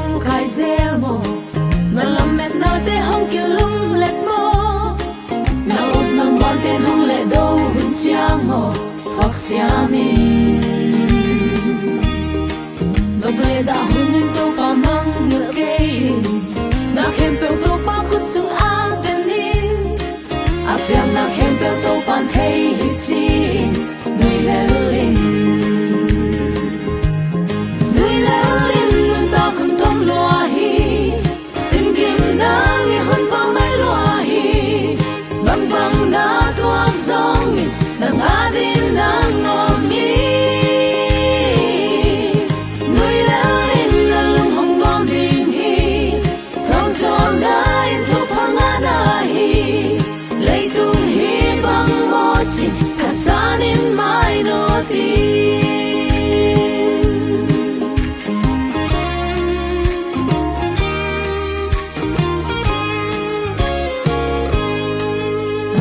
lung khai zel mo na lam met na te hong ki lung let mo na ot nang bon ten hong le do hun chiang mo thok sia mi no ble da hun in to pa mang ngil ke na khem pe to pa khut sung a den in a piang na khem pe to pan thei hi chi nui le lin nang adin nang ngomi nui la in na lung hong nom ding hi thong son da in thu phanga da hi lei tung hi bang mo chi kasan in mai no ti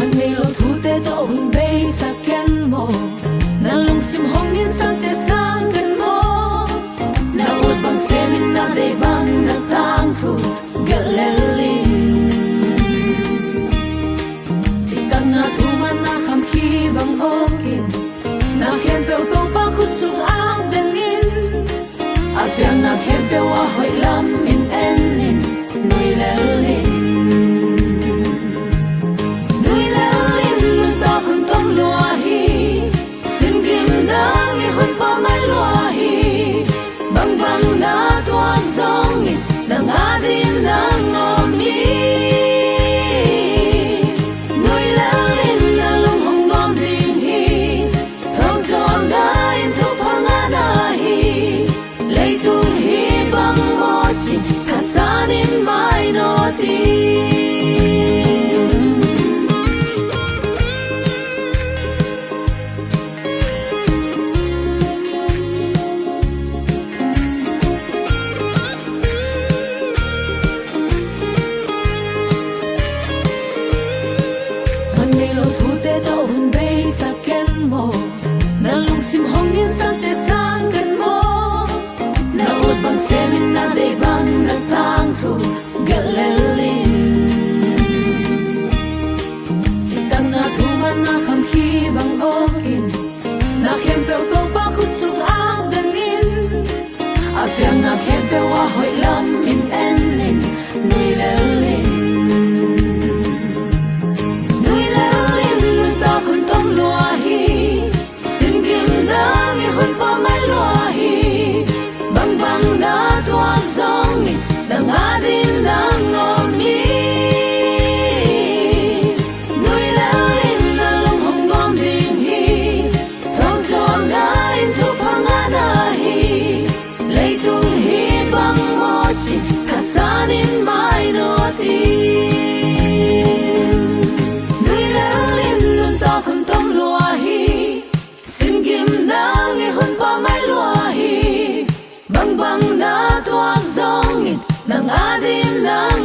an nei lo thu te to hun na lung sim hong in sang te sang kan mo na ut bang semin na de bang na tang thu galelin chitang na thu man na kham khi bang okin na khem pe to pa khut sung ang den in a piang na khem pe wa hoi lam in en in nui lelin nang adin nang ngomi nui la in na lung hong nom ding hi thong son da in thu phanga da hi lei tung hi bang mo chi kasan in mai no ti sim hong in sang te sang kan mo na ut bang semin na de bang na tang thu galelin chitang na thu man na kham khi bang okin na khem pe to pa khut sung ang den in a piang na khem pe wa hoi lam in en in nui lelin ta kun tong lua hi nang hun pa mai lo hi bang bang na tuang song nang adin nang ngomi nui la in na lung hong nom ding hi thong son da in thu phanga da hi lei tung hi bang mo chi kasan in mai no ti nui la in nun ta kun tong lo hi nang i hun pa mai lo hi bang bang na tuang song nang adin nang